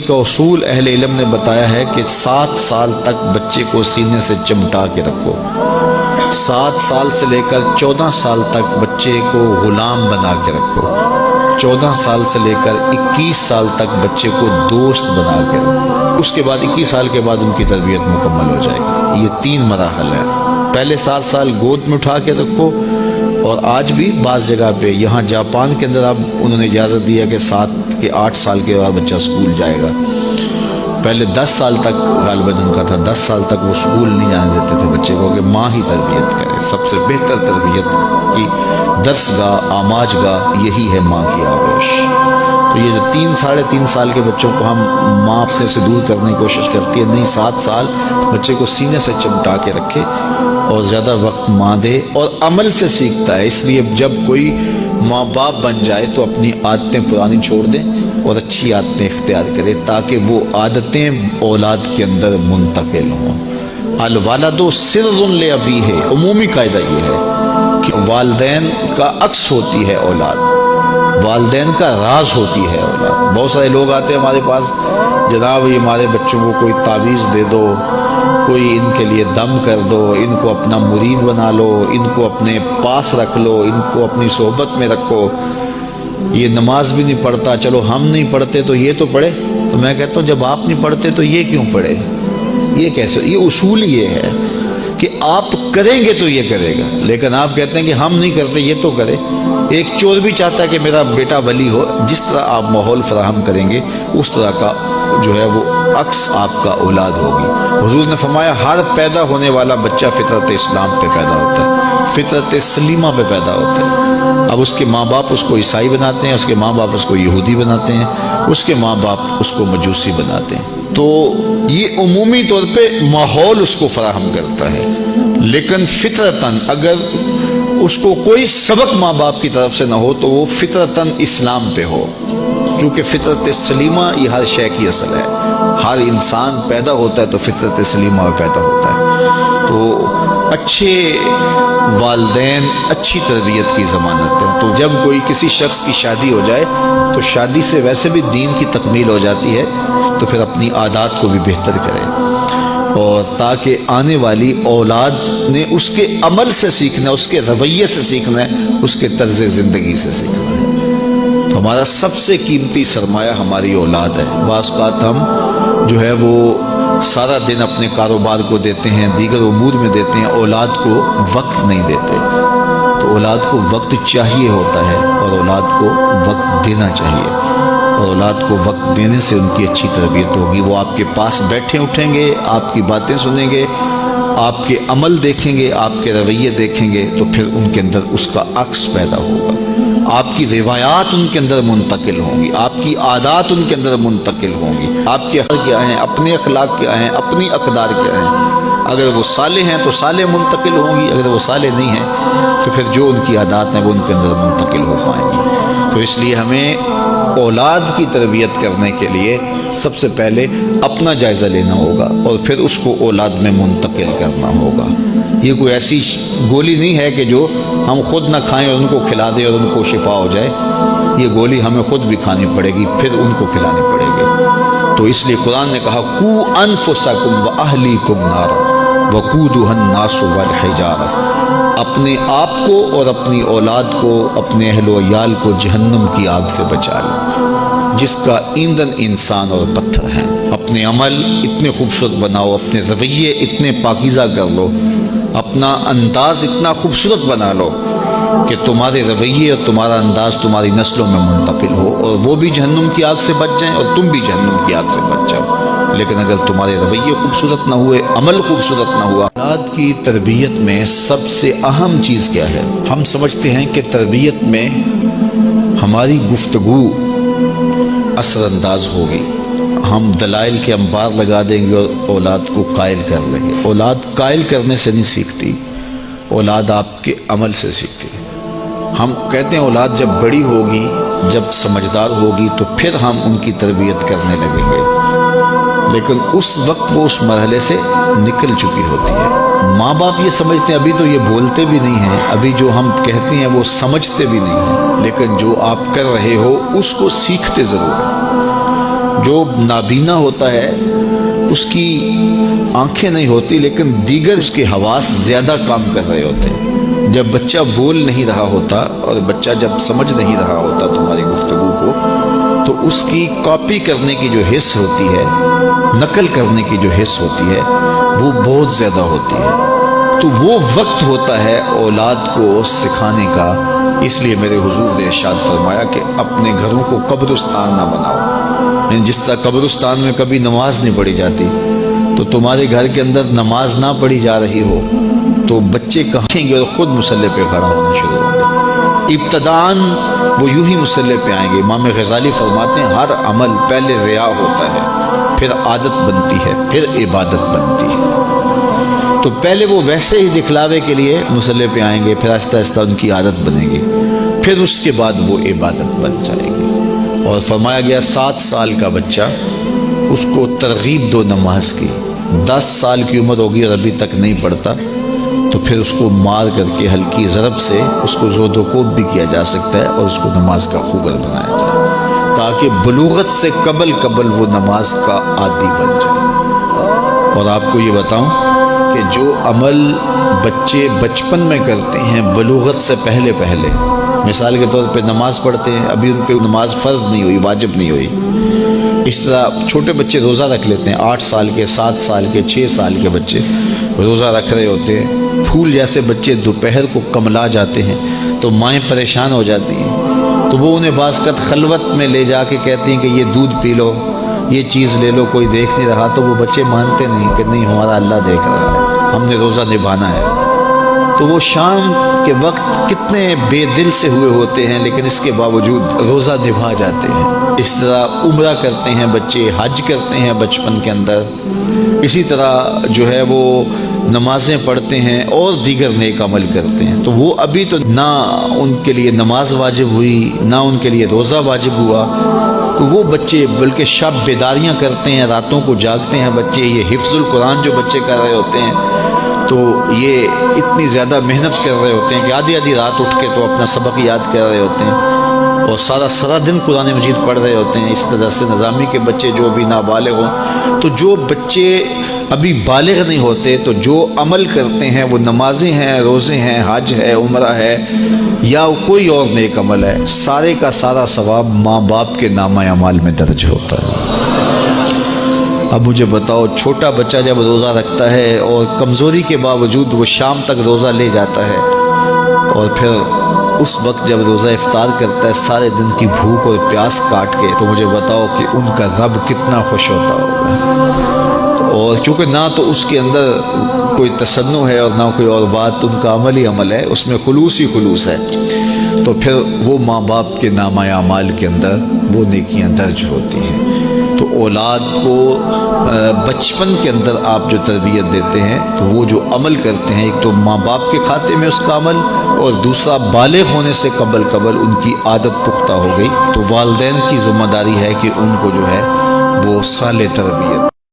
کا اصول اہل علم نے بتایا ہے کہ 7 سال تک بچے کو سینے سے چمٹا کے رکھو. 7 سال سے لے کر 14 سال تک بچے کو غلام بنا کے رکھو. 14 سال سے لے کر 21 سال تک بچے کو دوست بنا کے رکھو. اس کے بعد 21 سال کے بعد ان کی تربیت مکمل ہو جائے گی. یہ 3 مراحل ہیں. پہلے 7 سال گود میں اٹھا کے رکھو. اور آج بھی بعض جگہ پہ یہاں جاپان کے اندر اب انہوں نے اجازت دیا کہ 7 کے 8 سال کے بعد بچہ اسکول جائے گا. پہلے 10 سال تک غالباً ان کا تھا. 10 سال تک وہ اسکول نہیں جانے دیتے تھے بچے کو کہ ماں ہی تربیت کرے. سب سے بہتر تربیت کی درس گاہ آماج گاہ یہی ہے ماں کی آغوش. تو یہ جو 3-3.5 سال کے بچوں کو ہم ماں اپنے سے دور کرنے کی کوشش کرتی ہے. نہیں، 7 سال بچے کو سینے سے چمٹا کے رکھے اور زیادہ وقت ماں دے اور عمل سے سیکھتا ہے. اس لیے جب کوئی ماں باپ بن جائے تو اپنی عادتیں پرانی چھوڑ دیں اور اچھی عادتیں اختیار کرے تاکہ وہ عادتیں اولاد کے اندر منتقل ہوں. الوالد سر لابیہ، عمومی قاعدہ یہ ہے کہ والدین کا عکس ہوتی ہے اولاد، والدین کا راز ہوتی ہے اولاد. بہت سارے لوگ آتے ہیں ہمارے پاس، جناب یہ ہمارے بچوں کو کوئی تعویذ دے دو، کوئی ان کے لیے دم کر دو، ان کو اپنا مرید بنا لو، ان کو اپنے پاس رکھ لو، ان کو اپنی صحبت میں رکھو. یہ نماز بھی نہیں پڑھتا، چلو ہم نہیں پڑھتے تو یہ تو پڑھے. تو میں کہتا ہوں جب آپ نہیں پڑھتے تو یہ کیوں پڑھے؟ یہ کیسے؟ یہ اصول یہ ہے کہ آپ کریں گے تو یہ کرے گا، لیکن آپ کہتے ہیں کہ ہم نہیں کرتے یہ تو کرے. ایک چور بھی چاہتا ہے کہ میرا بیٹا ولی ہو. جس طرح آپ ماحول فراہم کریں گے اس طرح کا جو ہے وہ عکس آپ کا اولاد ہوگی. حضور نے فرمایا ہر پیدا ہونے والا بچہ فطرت اسلام پہ پیدا ہوتا ہے، فطرت سلیمہ پہ پیدا ہوتا ہے. اب اس کے ماں باپ اس کو عیسائی بناتے ہیں، اس کے ماں باپ اس کو یہودی بناتے ہیں، اس کے ماں باپ اس کو مجوسی بناتے ہیں. تو یہ عمومی طور پہ ماحول اس کو فراہم کرتا ہے. لیکن فطرتاً اگر اس کو کوئی سبق ماں باپ کی طرف سے نہ ہو تو وہ فطرتاً اسلام پہ ہو، کیونکہ فطرت سلیمہ یہ ہر شے کی اصل ہے. ہر انسان پیدا ہوتا ہے تو فطرت سلیمہ میں پیدا ہوتا ہے. تو اچھے والدین اچھی تربیت کی ضمانت ہے. تو جب کوئی کسی شخص کی شادی ہو جائے تو شادی سے ویسے بھی دین کی تکمیل ہو جاتی ہے، تو پھر اپنی عادات کو بھی بہتر کرے اور تاکہ آنے والی اولاد نے اس کے عمل سے سیکھنا ہے، اس کے رویے سے سیکھنا ہے، اس کے طرز زندگی سے سیکھنا ہے. تو ہمارا سب سے قیمتی سرمایہ ہماری اولاد ہے. بعض اوقات ہم جو ہے وہ سارا دن اپنے کاروبار کو دیتے ہیں، دیگر امور میں دیتے ہیں، اولاد کو وقت نہیں دیتے. تو اولاد کو وقت چاہیے ہوتا ہے اور اولاد کو وقت دینا چاہیے. اور اولاد کو وقت دینے سے ان کی اچھی تربیت ہوگی. وہ آپ کے پاس بیٹھے اٹھیں گے، آپ کی باتیں سنیں گے، آپ کے عمل دیکھیں گے، آپ کے رویے دیکھیں گے، تو پھر ان کے اندر اس کا عکس پیدا ہوگا. آپ کی روایات ان کے اندر منتقل ہوں گی، آپ کی عادات ان کے اندر منتقل ہوں گی. آپ کے حق کیا ہیں، اپنے اخلاق کیا ہیں، اپنی اقدار کیا ہیں. اگر وہ صالح ہیں تو صالح منتقل ہوں گی، اگر وہ صالح نہیں ہیں تو پھر جو ان کی عادات ہیں وہ ان کے اندر منتقل ہو پائیں گی. تو اس لیے ہمیں اولاد کی تربیت کرنے کے لیے سب سے پہلے اپنا جائزہ لینا ہوگا اور پھر اس کو اولاد میں منتقل کرنا ہوگا. یہ کوئی ایسی گولی نہیں ہے کہ جو ہم خود نہ کھائیں اور ان کو کھلا دیں اور ان کو شفا ہو جائے. یہ گولی ہمیں خود بھی کھانی پڑے گی، پھر ان کو کھلانی پڑے گی. تو اس لیے قرآن نے کہا قو انفسکم واہلیکم نارا وقودھا الناس والحجارہ. اپنے آپ کو اور اپنی اولاد کو، اپنے اہل و عیال کو جہنم کی آگ سے بچا لو جس کا ایندھن انسان اور پتھر ہیں. اپنے عمل اتنے خوبصورت بناؤ، اپنے رویے اتنے پاکیزہ کر لو، اپنا انداز اتنا خوبصورت بنا لو کہ تمہارے رویے اور تمہارا انداز تمہاری نسلوں میں منتقل ہو اور وہ بھی جہنم کی آگ سے بچ جائیں اور تم بھی جہنم کی آگ سے بچ جاؤ. لیکن اگر تمہارے رویے خوبصورت نہ ہوئے، عمل خوبصورت نہ ہوا. اولاد کی تربیت میں سب سے اہم چیز کیا ہے؟ ہم سمجھتے ہیں کہ تربیت میں ہماری گفتگو اثر انداز ہوگی، ہم دلائل کے انبار لگا دیں گے اور اولاد کو قائل کر لیں گے. اولاد قائل کرنے سے نہیں سیکھتی، اولاد آپ کے عمل سے سیکھتی. ہم کہتے ہیں اولاد جب بڑی ہوگی، جب سمجھدار ہوگی تو پھر ہم ان کی تربیت کرنے لگیں گے، لیکن اس وقت وہ اس مرحلے سے نکل چکی ہوتی ہے. ماں باپ یہ سمجھتے ہیں ابھی تو یہ بولتے بھی نہیں ہیں، ابھی جو ہم کہتے ہیں وہ سمجھتے بھی نہیں ہیں، لیکن جو آپ کر رہے ہو اس کو سیکھتے ضرور ہیں. جو نابینا ہوتا ہے اس کی آنکھیں نہیں ہوتی لیکن دیگر اس کے حواس زیادہ کام کر رہے ہوتے ہیں. جب بچہ بول نہیں رہا ہوتا اور بچہ جب سمجھ نہیں رہا ہوتا تمہاری گفتگو کو تو اس کی کاپی کرنے کی جو حس ہوتی ہے, نقل کرنے کی جو حس ہوتی ہے وہ بہت زیادہ ہوتی ہے. تو وہ وقت ہوتا ہے اولاد کو سکھانے کا. اس لیے میرے حضور نے ارشاد فرمایا کہ اپنے گھروں کو قبرستان نہ بناؤ. یعنی جس طرح قبرستان میں کبھی نماز نہیں پڑھی جاتی تو تمہارے گھر کے اندر نماز نہ پڑھی جا رہی ہو تو بچے کہیں گے اور خود مصلی پہ کھڑا ہونا شروع ہوں گے. ابتداً وہ یوں ہی مصلی پہ آئیں گے. امام غزالی فرماتے ہیں ہر عمل پہلے ریا ہوتا ہے, پھر عادت بنتی ہے, پھر عبادت بنتی ہے. تو پہلے وہ ویسے ہی دکھلاوے کے لیے مصلی پہ آئیں گے, پھر آہستہ آہستہ ان کی عادت بنے گی, پھر اس کے بعد وہ عبادت بن جائے گی. اور فرمایا گیا 7 سال کا بچہ اس کو ترغیب دو نماز کی. 10 سال کی عمر ہوگی اور ابھی تک نہیں پڑھتا تو پھر اس کو مار کر کے ہلکی ضرب سے اس کو زود و کوب بھی کیا جا سکتا ہے اور اس کو نماز کا خوگر بنایا جائے تاکہ بلوغت سے قبل وہ نماز کا عادی بن جائے. اور آپ کو یہ بتاؤں کہ جو عمل بچے بچپن میں کرتے ہیں بلوغت سے پہلے, مثال کے طور پہ نماز پڑھتے ہیں, ابھی ان پہ نماز فرض نہیں ہوئی, واجب نہیں ہوئی. اس طرح چھوٹے بچے روزہ رکھ لیتے ہیں, 8 سال کے, 7 سال کے, 6 سال کے بچے روزہ رکھ رہے ہوتے ہیں. پھول جیسے بچے دوپہر کو کملا جاتے ہیں تو مائیں پریشان ہو جاتی ہیں تو وہ انہیں بعض وقت خلوت میں لے جا کے کہتی ہیں کہ یہ دودھ پی لو, یہ چیز لے لو, کوئی دیکھ نہیں رہا. تو وہ بچے مانتے نہیں کہ نہیں ہمارا اللہ دیکھ رہا ہے, ہم نے روزہ نبھانا ہے. تو وہ شام کے وقت کتنے بے دل سے ہوئے ہوتے ہیں لیکن اس کے باوجود روزہ نبھا جاتے ہیں. اس طرح عمرہ کرتے ہیں بچے, حج کرتے ہیں بچپن کے اندر. اسی طرح جو ہے وہ نمازیں پڑھتے ہیں اور دیگر نیک عمل کرتے ہیں. تو وہ ابھی تو نہ ان کے لیے نماز واجب ہوئی نہ ان کے لیے روزہ واجب ہوا. تو وہ بچے بلکہ شب بیداریاں کرتے ہیں, راتوں کو جاگتے ہیں بچے. یہ حفظ القرآن جو بچے کر رہے ہوتے ہیں تو یہ اتنی زیادہ محنت کر رہے ہوتے ہیں کہ آدھی رات اٹھ کے تو اپنا سبق یاد کر رہے ہوتے ہیں اور سارا دن قرآن مجید پڑھ رہے ہوتے ہیں. اس طرح سے نظامی کے بچے جو بھی نابالغ ہوں, تو جو بچے ابھی بالغ نہیں ہوتے تو جو عمل کرتے ہیں وہ نمازیں ہیں, روزے ہیں, حج ہے, عمرہ ہے یا کوئی اور نیک عمل ہے, سارے کا سارا ثواب ماں باپ کے نامہ اعمال میں درج ہوتا ہے. اب مجھے بتاؤ, چھوٹا بچہ جب روزہ رکھتا ہے اور کمزوری کے باوجود وہ شام تک روزہ لے جاتا ہے اور پھر اس وقت جب روزہ افطار کرتا ہے سارے دن کی بھوک اور پیاس کاٹ کے, تو مجھے بتاؤ کہ ان کا رب کتنا خوش ہوتا ہوگا. اور کیونکہ نہ تو اس کے اندر کوئی تصنع ہے اور نہ کوئی اور بات, ان کا عمل ہی عمل ہے, اس میں خلوص ہی خلوص ہے. تو پھر وہ ماں باپ کے نامہ اعمال کے اندر وہ نیکیاں درج ہوتی ہیں. تو اولاد کو بچپن کے اندر آپ جو تربیت دیتے ہیں تو وہ جو عمل کرتے ہیں, ایک تو ماں باپ کے کھاتے میں اس کا عمل اور دوسرا بالغ ہونے سے قبل ان کی عادت پختہ ہو گئی. تو والدین کی ذمہ داری ہے کہ ان کو جو ہے وہ صالح تربیت